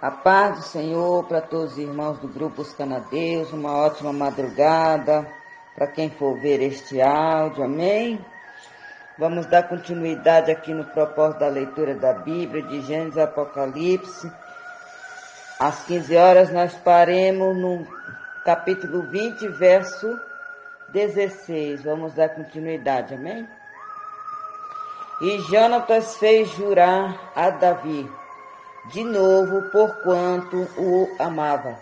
A paz do Senhor para todos os irmãos do grupo Os Canadeus, uma ótima madrugada para quem for ver este áudio, amém? Vamos dar continuidade aqui no propósito da leitura da Bíblia, de Gênesis e Apocalipse. Às 15 horas nós paremos no capítulo 20, verso 16. Vamos dar continuidade, amém? E Jonatas fez jurar a Davi, de novo, porquanto o amava,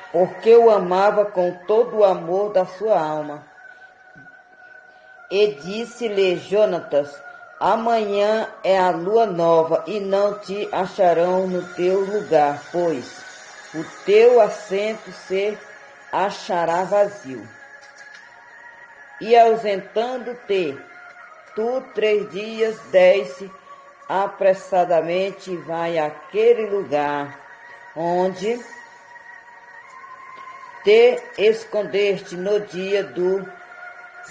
porque o amava com todo o amor da sua alma. E disse-lhe Jonatas: amanhã é a lua nova, e não te acharão no teu lugar, pois o teu assento se achará vazio. E ausentando-te, tu 3 dias desce apressadamente, vai àquele lugar onde te escondeste no dia do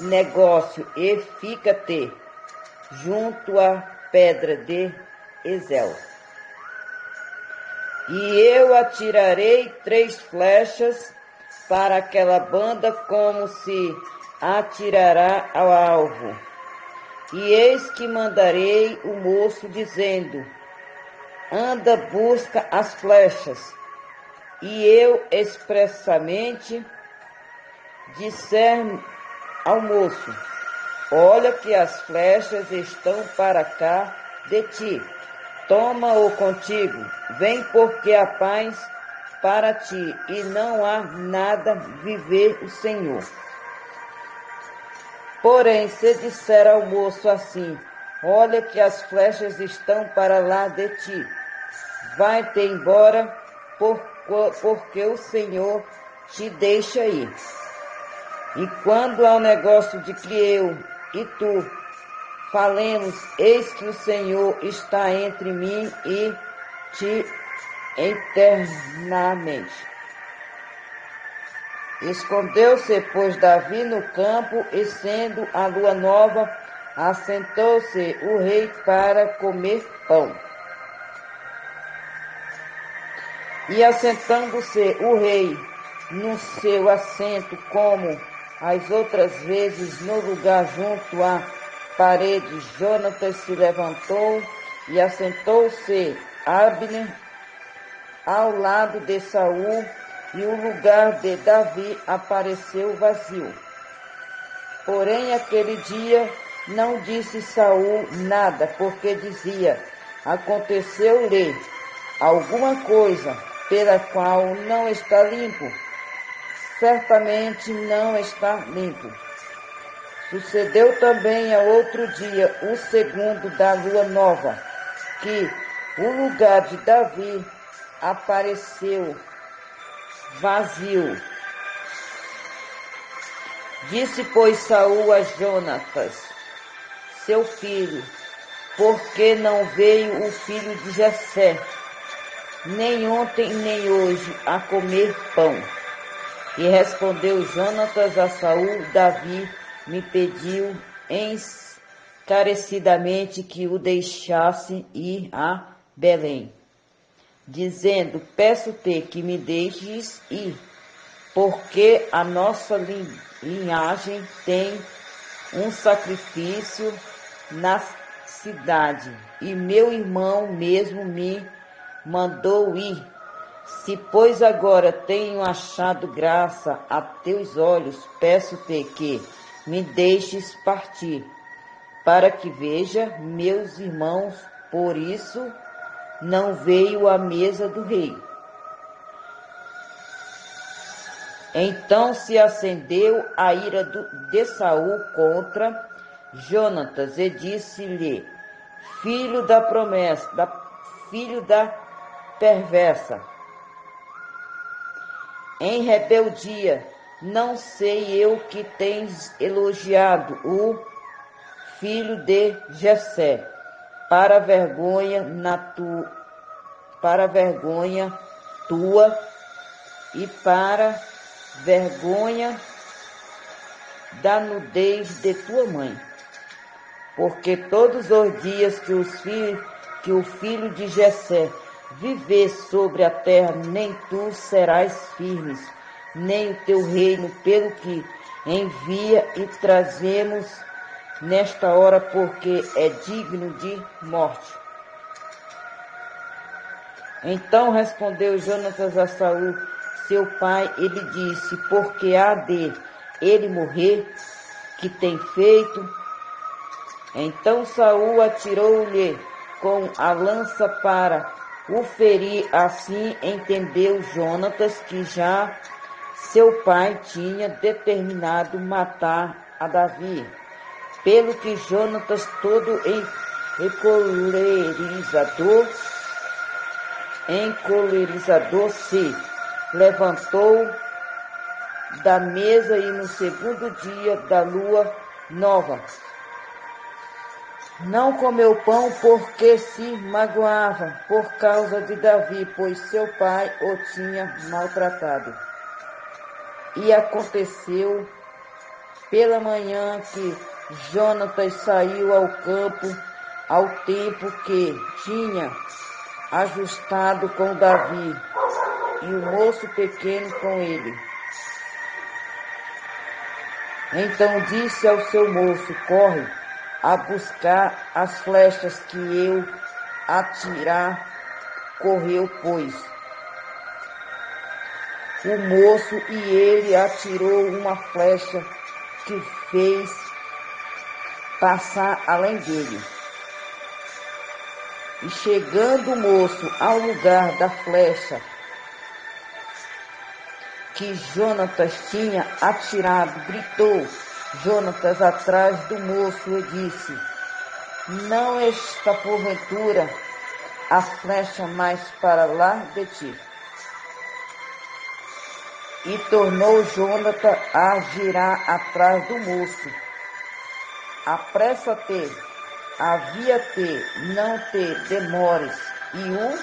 negócio, e fica-te junto à pedra de Ezel. E eu atirarei 3 flechas para aquela banda, como se atirará ao alvo. E eis que mandarei o moço, dizendo: anda, busca as flechas. E eu expressamente disser ao moço: olha que as flechas estão para cá de ti, toma-o contigo, vem, porque há paz para ti, e não há nada viver o Senhor. Porém, se disser ao moço assim: olha que as flechas estão para lá de ti, vai-te embora, porque o Senhor te deixa ir. E quando ao negócio de que eu e tu falemos, eis que o Senhor está entre mim e ti eternamente. Escondeu-se, pois, Davi no campo, e sendo a lua nova, assentou-se o rei para comer pão. E assentando-se o rei no seu assento, como as outras vezes, no lugar junto à parede, Jonatas se levantou e assentou-se Abner ao lado de Saul, e o lugar de Davi apareceu vazio. Porém, aquele dia não disse Saul nada, porque dizia: aconteceu-lhe alguma coisa pela qual não está limpo? Certamente não está limpo. Sucedeu também a outro dia, o segundo da lua nova, que o lugar de Davi apareceu vazio. Disse, pois, Saul a Jonatas, seu filho: por que não veio o filho de Jessé, nem ontem nem hoje, a comer pão? E respondeu Jonatas a Saul: Davi me pediu encarecidamente que o deixasse ir a Belém, dizendo: peço-te que me deixes ir, porque a nossa linhagem tem um sacrifício na cidade, e meu irmão mesmo me mandou ir. Se, pois, agora tenho achado graça a teus olhos, peço-te que me deixes partir, para que veja meus irmãos, por isso não veio à mesa do rei. Então se acendeu a ira de Saul contra Jonatas, e disse-lhe: filho da promessa, filho da perversa, em rebeldia, não sei eu que tens elogiado o filho de Jessé, para vergonha tua e para vergonha da nudez de tua mãe. Porque todos os dias que o filho de Jessé viver sobre a terra, nem tu serás firmes, nem o teu reino, pelo que envia e trazemos nesta hora, porque é digno de morte. Então respondeu Jonatas a Saul, seu pai, ele disse, porque há de ele morrer, que tem feito? Então Saul atirou-lhe com a lança para o ferir, assim entendeu Jonatas que já seu pai tinha determinado matar a Davi. Pelo que Jonatas, todo encolerizador, se levantou da mesa e no segundo dia da lua nova não comeu pão, porque se magoava por causa de Davi, pois seu pai o tinha maltratado. E aconteceu pela manhã que Jonatas saiu ao campo ao tempo que tinha ajustado com Davi, e o moço pequeno com ele. Então disse ao seu moço, corre a buscar as flechas que eu atirar. Correu, pois, o moço, e ele atirou uma flecha que fez passar além dele. E chegando o moço ao lugar da flecha que Jonatas tinha atirado, gritou Jonatas atrás do moço e disse, não está porventura a flecha mais para lá de ti? E tornou Jonatas a girar atrás do moço. Apressa-te, avia-te, não te demores. E o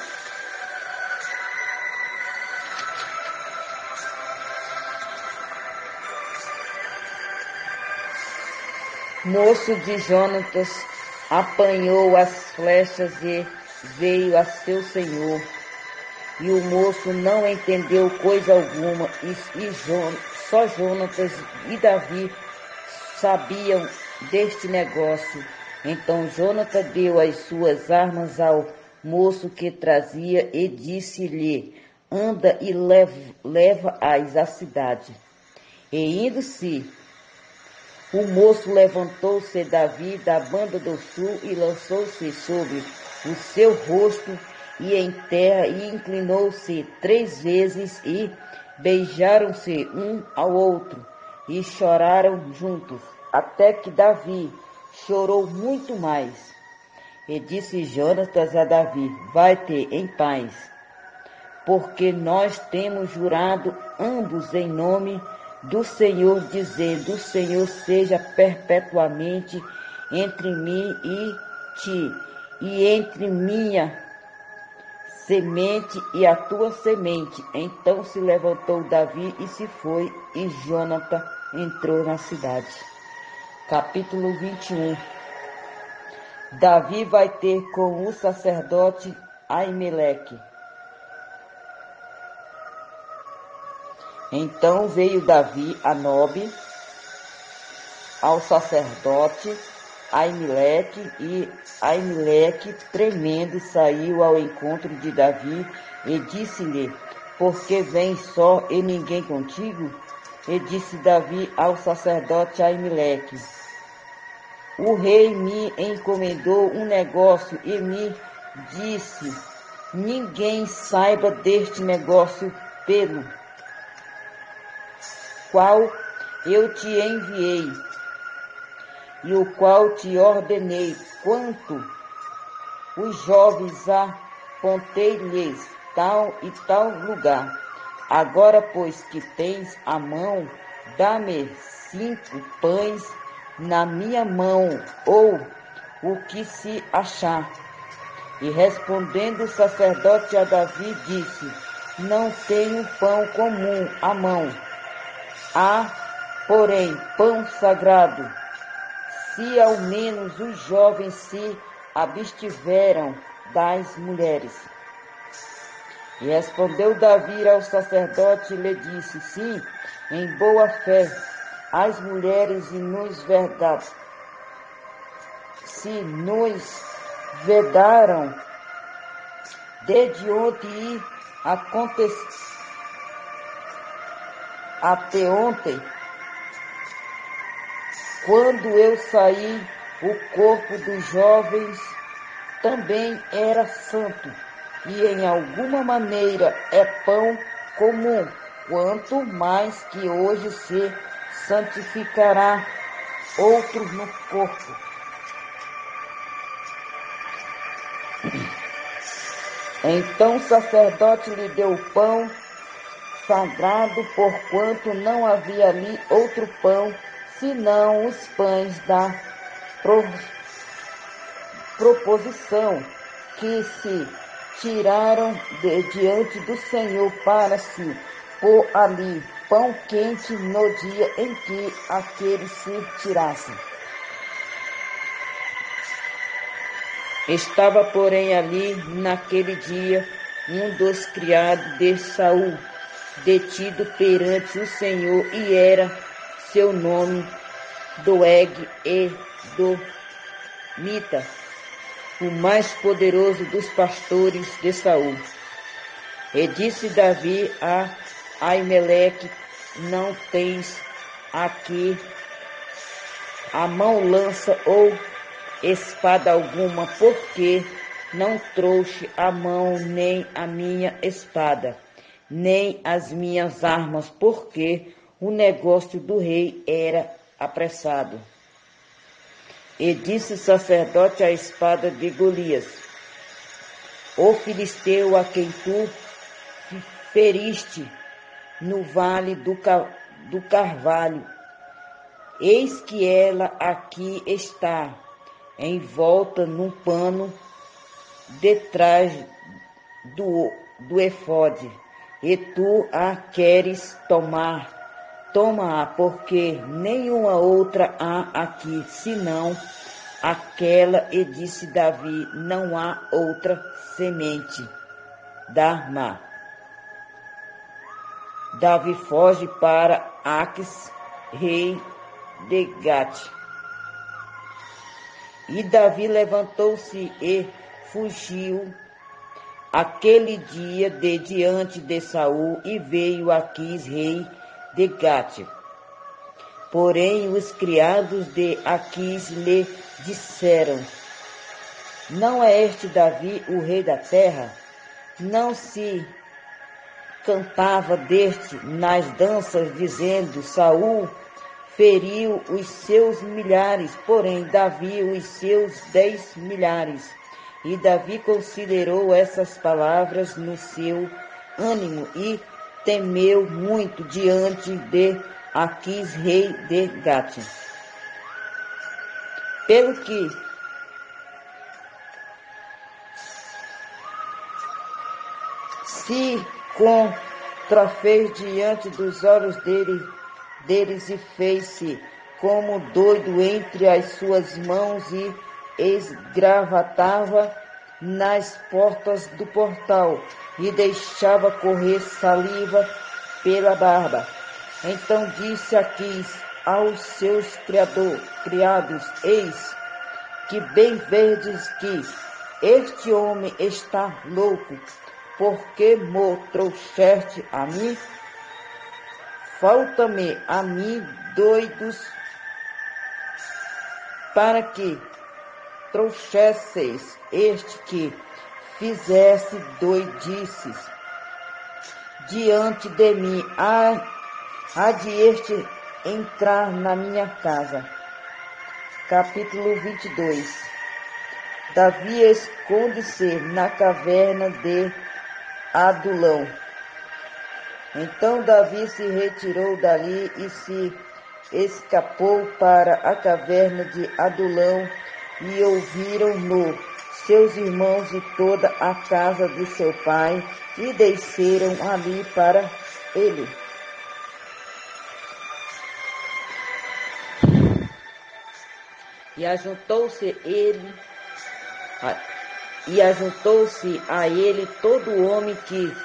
moço de Jonatas apanhou as flechas e veio a seu senhor. E o moço não entendeu coisa alguma, só Jonatas e Davi sabiam deste negócio. Então Jonatas deu as suas armas ao moço que trazia e disse-lhe, anda e leva-as à cidade. E indo-se, o moço levantou-se Davi da banda do sul e lançou-se sobre o seu rosto e em terra e inclinou-se 3 vezes e beijaram-se um ao outro e choraram juntos, até que Davi chorou muito mais. E disse Jonatas a Davi, vai-te em paz, porque nós temos jurado ambos em nome do Senhor, dizendo, o Senhor seja perpetuamente entre mim e ti, e entre minha semente e a tua semente. Então se levantou Davi e se foi, e Jonatas entrou na cidade. Capítulo 21. Davi vai ter com o sacerdote Aimeleque. Então veio Davi a Nobe, ao sacerdote Aimeleque, e Aimeleque, tremendo, saiu ao encontro de Davi e disse-lhe, por que vens só e ninguém contigo? E disse Davi ao sacerdote Aimeleque, o rei me encomendou um negócio e me disse, ninguém saiba deste negócio pelo qual eu te enviei, e o qual te ordenei, quanto os jovens apontei-lhes tal e tal lugar. Agora, pois que tens a mão, dá-me 5 pães na minha mão, ou o que se achar. E respondendo o sacerdote a Davi, disse, não tenho pão comum à mão, há, porém, pão sagrado. Se ao menos os jovens se abstiveram das mulheres. E respondeu Davi ao sacerdote e lhe disse: sim, em boa fé, as mulheres e nos verdade, se nos vedaram desde ontem e até ontem, quando eu saí, o corpo dos jovens também era santo, e em alguma maneira é pão comum, quanto mais que hoje se santificará outro no corpo. Então o sacerdote lhe deu o pão sagrado, porquanto não havia ali outro pão, senão os pães da proposição, que se tiraram de diante do Senhor para se pôr ali pão quente no dia em que aqueles se tirassem. Estava, porém, ali, naquele dia, um dos criados de Saul, detido perante o Senhor, e era seu nome Doeg Edomita, o mais poderoso dos pastores de Saul. E disse Davi a Aimeleque: não tens aqui a mão lança ou espada alguma, porque não trouxe a mão nem a minha espada, nem as minhas armas, porque o negócio do rei era apressado. E disse o sacerdote à espada de Golias, o filisteu a quem tu feriste no vale do Carvalho, eis que ela aqui está, envolta num pano detrás do efode, e tu a queres tomar. Toma-a, porque nenhuma outra há aqui, senão aquela. E disse Davi: não há outra semente da Má. Davi foge para Aques, rei de Gate. E Davi levantou-se e fugiu aquele dia de diante de Saul, e veio Aquis, rei de Gate. Porém os criados de Aquis lhe disseram: não é este Davi o rei da terra? Não se cantava deste nas danças, dizendo: Saul feriu os seus milhares, porém Davi os seus 10 milhares. E Davi considerou essas palavras no seu ânimo e temeu muito diante de Aquis, rei de Gate. Pelo que se contrafez diante dos olhos deles e fez-se como doido entre as suas mãos e esgravatava nas portas do portal e deixava correr saliva pela barba. Então disse Aquis aos seus criados: eis que bem vedes que este homem está louco, porque mo trouxeste a mim? Falta-me a mim doidos para que trouxesseis este que fizesse doidices diante de mim. Há de este entrar na minha casa. Capítulo 22. Davi esconde-se na caverna de Adulão. Então Davi se retirou dali e se escapou para a caverna de Adulão, e ouviram-no seus irmãos e toda a casa de seu pai, e desceram ali para ele. E ajuntou-se ele E ajuntou-se a ele todo homem que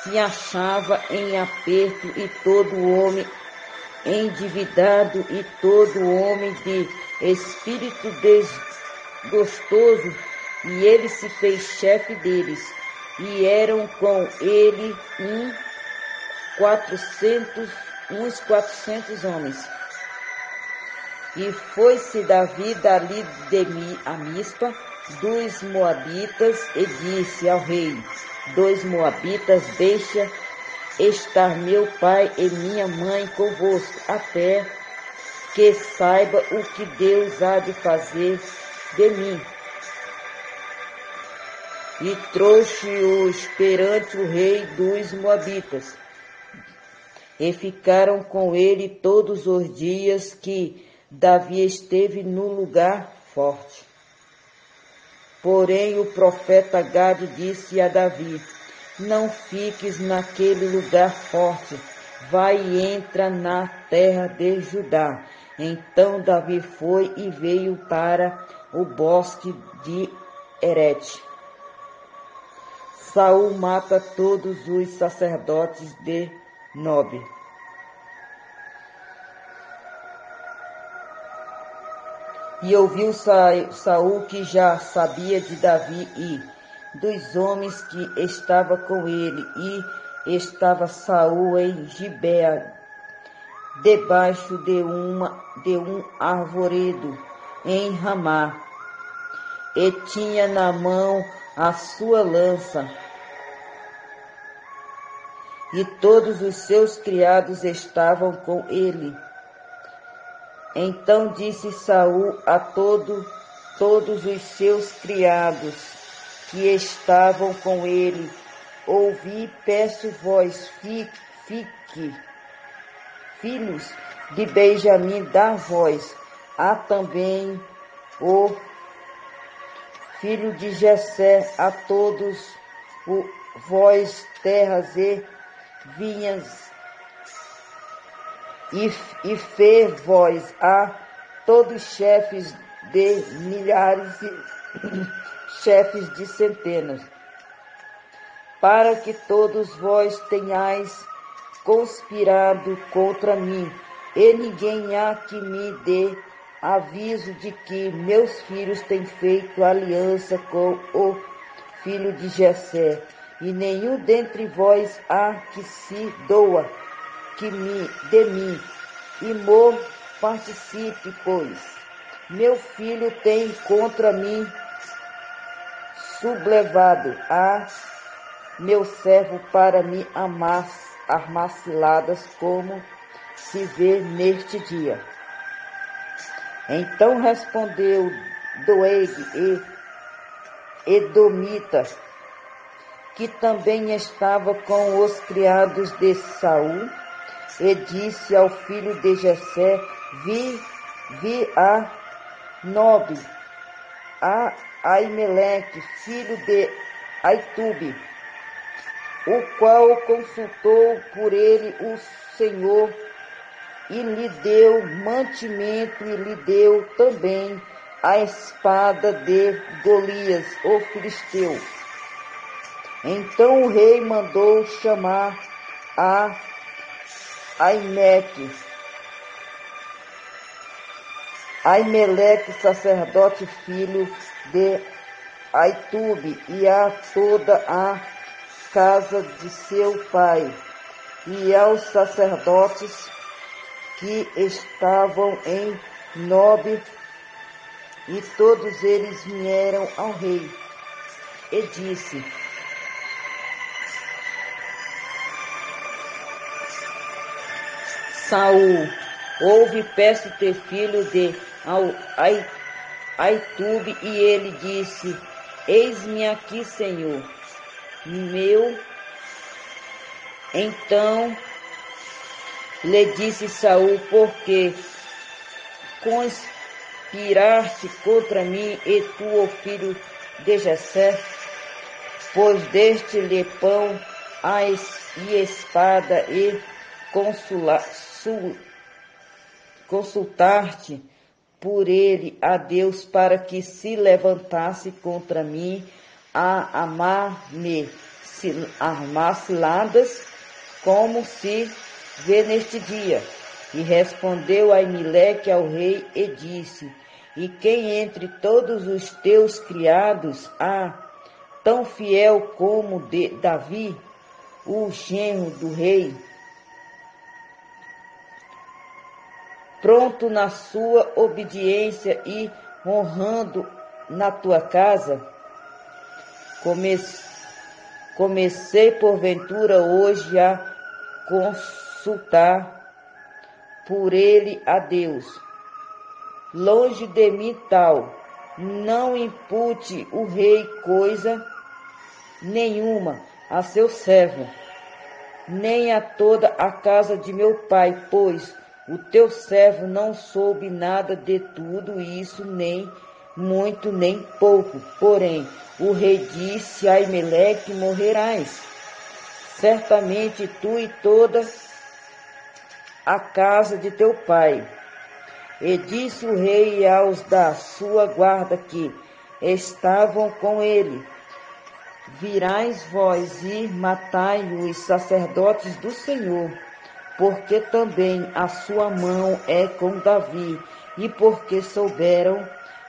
se achava em aperto, e todo homem endividado, e todo homem de espírito desgostoso, e ele se fez chefe deles. E eram com ele uns 400 homens. E foi-se Davi dali a Mispa dos Moabitas, e disse ao rei dos Moabitas: deixa estar meu pai e minha mãe convosco, até que saiba o que Deus há de fazer de mim. E trouxe-os perante o rei dos Moabitas, e ficaram com ele todos os dias que Davi esteve no lugar forte. Porém o profeta Gade disse a Davi: não fiques naquele lugar forte, vai e entra na terra de Judá. Então Davi foi e veio para o bosque de Herete. Saul mata todos os sacerdotes de Nob. E ouviu Saul que já sabia de Davi e dos homens que estava com ele, e estava Saul em Gibea, debaixo de um arvoredo em Ramá, e tinha na mão a sua lança, e todos os seus criados estavam com ele. Então disse Saul a todos os seus criados que estavam com ele: ouvi, peço vós, filhos de Benjamim, dá voz a também o filho de Jessé, a todos vós terras e vinhas, e fê vós a todos chefes de milhares e chefes de centenas, para que todos vós tenhais conspirado contra mim, e ninguém há que me dê aviso de que meus filhos têm feito aliança com o filho de Jessé, e nenhum dentre vós há que se doa de mim, e participe, pois meu filho tem contra mim sublevado a meu servo para me armar ciladas, como se vê neste dia. Então respondeu Doeg e Edomita, que também estava com os criados de Saul, e disse ao filho de Jessé: vi a Nob, a Aimeleque, filho de Aitube, o qual consultou por ele o Senhor, e lhe deu mantimento, e lhe deu também a espada de Golias, o filisteu. Então o rei mandou chamar a Aimeleque, sacerdote, filho de Aitube, e a toda a casa de seu pai, e aos sacerdotes que estavam em Nob, e todos eles vieram ao rei, e disse: Saul, ouve, peço-te, filho de Aitube. E ele disse: eis-me aqui, Senhor meu. Então lhe disse Saul: porque conspiraste contra mim e tu, o filho de Jessé? Pois deste-lhe pão e espada, e consultar-te por ele a Deus, para que se levantasse contra mim, a armar ciladas, como se vê neste dia. E respondeu Aimeleque ao rei e disse: e quem entre todos os teus criados há tão fiel como Davi, o genro do rei, pronto na sua obediência e honrando na tua casa? Comecei porventura hoje a consultar por ele a Deus. Longe de mim tal, não impute o rei coisa nenhuma a seu servo, nem a toda a casa de meu pai, pois o teu servo não soube nada de tudo isso, nem muito, nem pouco. Porém, o rei disse a Aimeleque: morrerás, certamente tu e toda a casa de teu pai. E disse o rei aos da sua guarda que estavam com ele: virais vós e matai os sacerdotes do Senhor, porque também a sua mão é com Davi, e porque souberam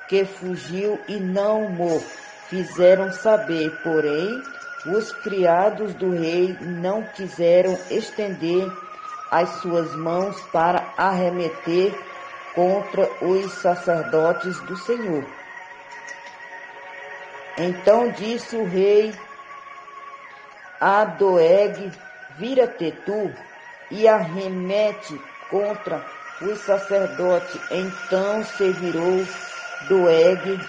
que fugiu e não mo fizeram saber. Porém, os criados do rei não quiseram estender as suas mãos para arremeter contra os sacerdotes do Senhor. Então disse o rei a Doeg: vira-te tu e arremete contra os sacerdotes. Então se virou Doeg,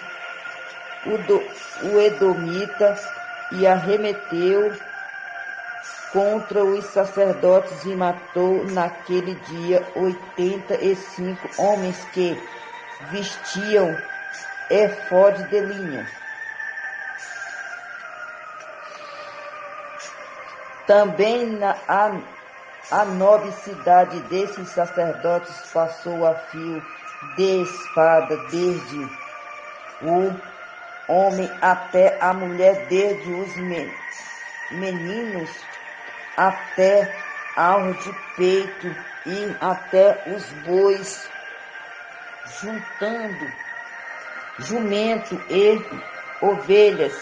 o edomita, e arremeteu contra os sacerdotes e matou naquele dia 85 homens que vestiam éfode de linho. Também a nobre cidade desses sacerdotes passou a fio de espada, desde o homem até a mulher, desde os meninos até ao de peito e até os bois, juntando jumento e ovelhas.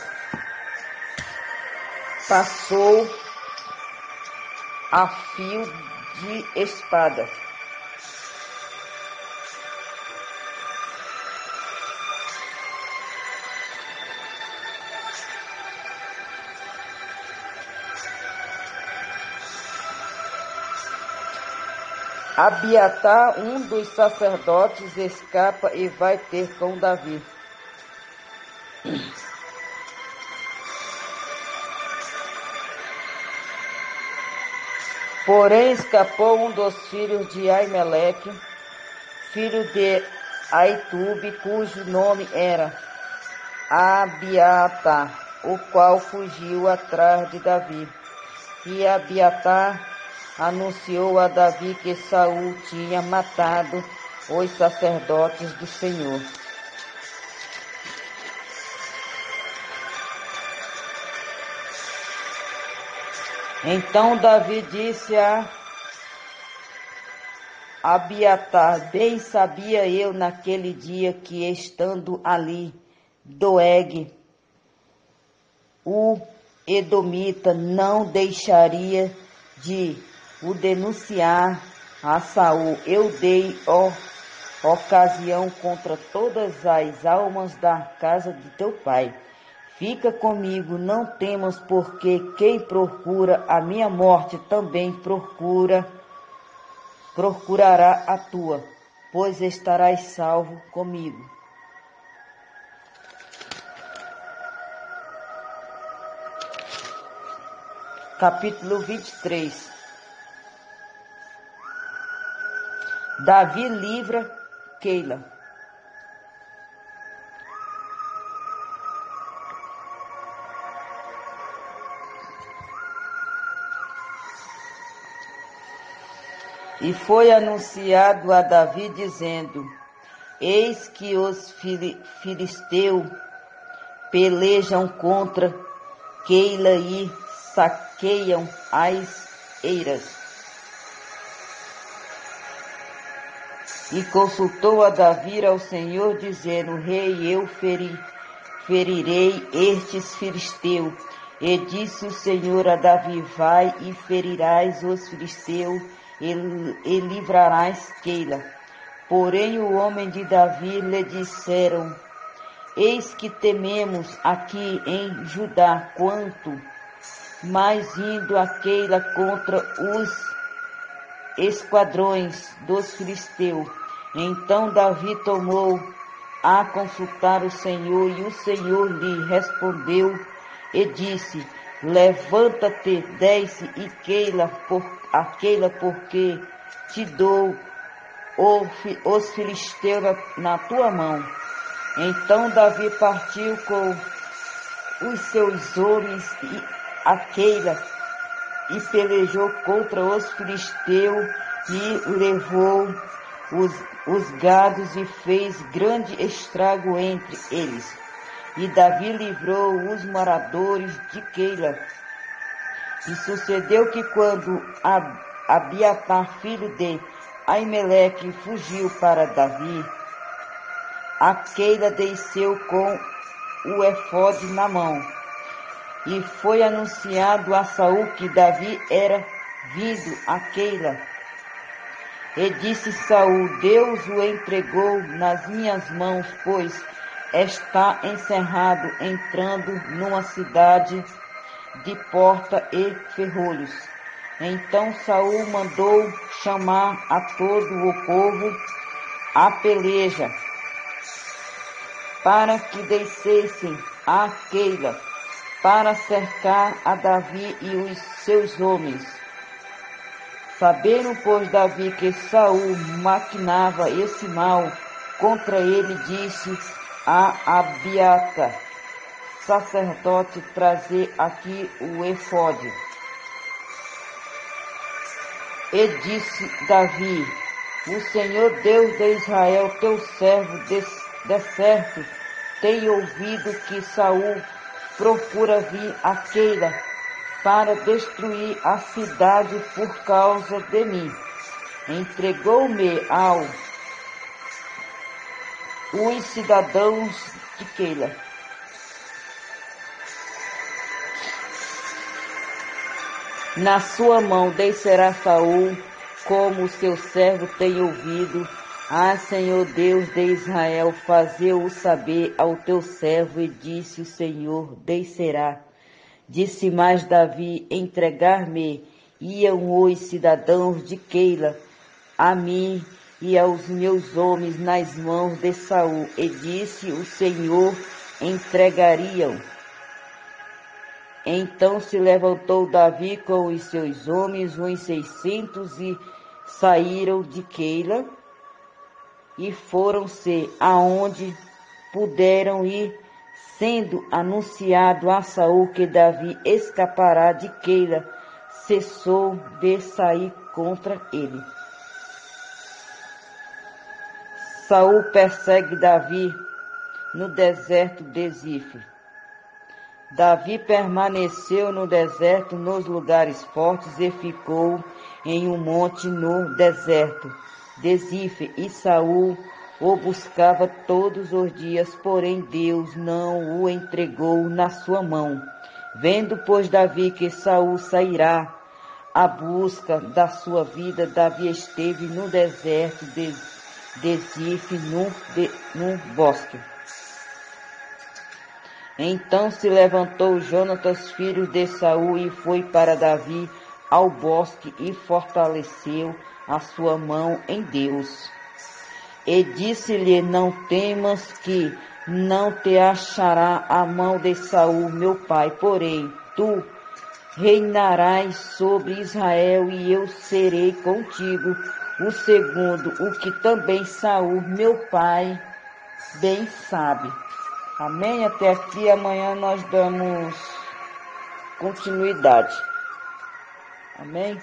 Passou a fio de espada. Abiatar, um dos sacerdotes, escapa e vai ter com Davi. Porém escapou um dos filhos de Aimeleque, filho de Aitube, cujo nome era Abiatar, o qual fugiu atrás de Davi. E Abiatar anunciou a Davi que Saul tinha matado os sacerdotes do Senhor. Então Davi disse a Abiatar: bem sabia eu naquele dia que, estando ali Doeg, o edomita, não deixaria de o denunciar a Saul. Eu dei ocasião contra todas as almas da casa de teu pai. Fica comigo, não temas, porque quem procura a minha morte também procurará a tua, pois estarás salvo comigo. Capítulo 23. Davi livra Keila. E foi anunciado a Davi, dizendo: eis que os filisteus pelejam contra Keila e saqueiam as eiras. E consultou a Davi ao Senhor, dizendo: Rei, eu ferirei estes filisteus. E disse o Senhor a Davi: Vai e ferirás os filisteus e livrarás Keila. Porém o homem de Davi lhe disseram: Eis que tememos aqui em Judá, quanto mais indo a Keila contra os esquadrões dos filisteus. Então Davi tomou a consultar o Senhor, e o Senhor lhe respondeu e disse: Levanta-te, desce e a Keila, porque te dou os filisteus na tua mão. Então Davi partiu com os seus homens a Keila e pelejou contra os filisteus e levou os gados e fez grande estrago entre eles. E Davi livrou os moradores de Keila. E sucedeu que quando Abiatar, filho de Aimeleque, fugiu para Davi, a Keila desceu com o efode na mão. E foi anunciado a Saul que Davi era vindo a Keila. E disse Saul: Deus o entregou nas minhas mãos, pois está encerrado, entrando numa cidade de porta e ferrolhos. Então Saul mandou chamar a todo o povo à peleja, para que descessem a Keila, para cercar a Davi e os seus homens. Sabendo, pois, Davi que Saul maquinava esse mal contra ele, disse a Abiatar, sacerdote, trazer aqui o efode. E disse Davi: O Senhor Deus de Israel, teu servo, de certo tem ouvido que Saul procura vir a Keila para destruir a cidade por causa de mim. Entregou-me os cidadãos de Keila. Na sua mão descerá Saul, como o seu servo tem ouvido. Ah, Senhor Deus de Israel, fazei-o saber ao teu servo. E disse o Senhor: descerá. Disse mais Davi: entregar-me iam os cidadãos de Keila a mim e aos meus homens nas mãos de Saul. E disse o Senhor: entregariam. Então se levantou Davi com os seus homens, uns 600, e saíram de Keila e foram-se aonde puderam ir, sendo anunciado a Saul que Davi escapará de Keila, cessou de sair contra ele. Saul persegue Davi no deserto de Zif. Davi permaneceu no deserto, nos lugares fortes, e ficou em um monte no deserto de Zif. E Saul o buscava todos os dias, porém Deus não o entregou na sua mão. Vendo, pois, Davi que Saul sairá à busca da sua vida, Davi esteve no deserto de Zif, num bosque. Então se levantou Jonatas, filho de Saul, e foi para Davi ao bosque e fortaleceu a sua mão em Deus. E disse-lhe: não temas, que não te achará a mão de Saul, meu pai, porém tu reinarás sobre Israel, e eu serei contigo. O segundo, o que também Saul, meu pai, bem sabe. Amém? Até aqui, amanhã nós damos continuidade. Amém?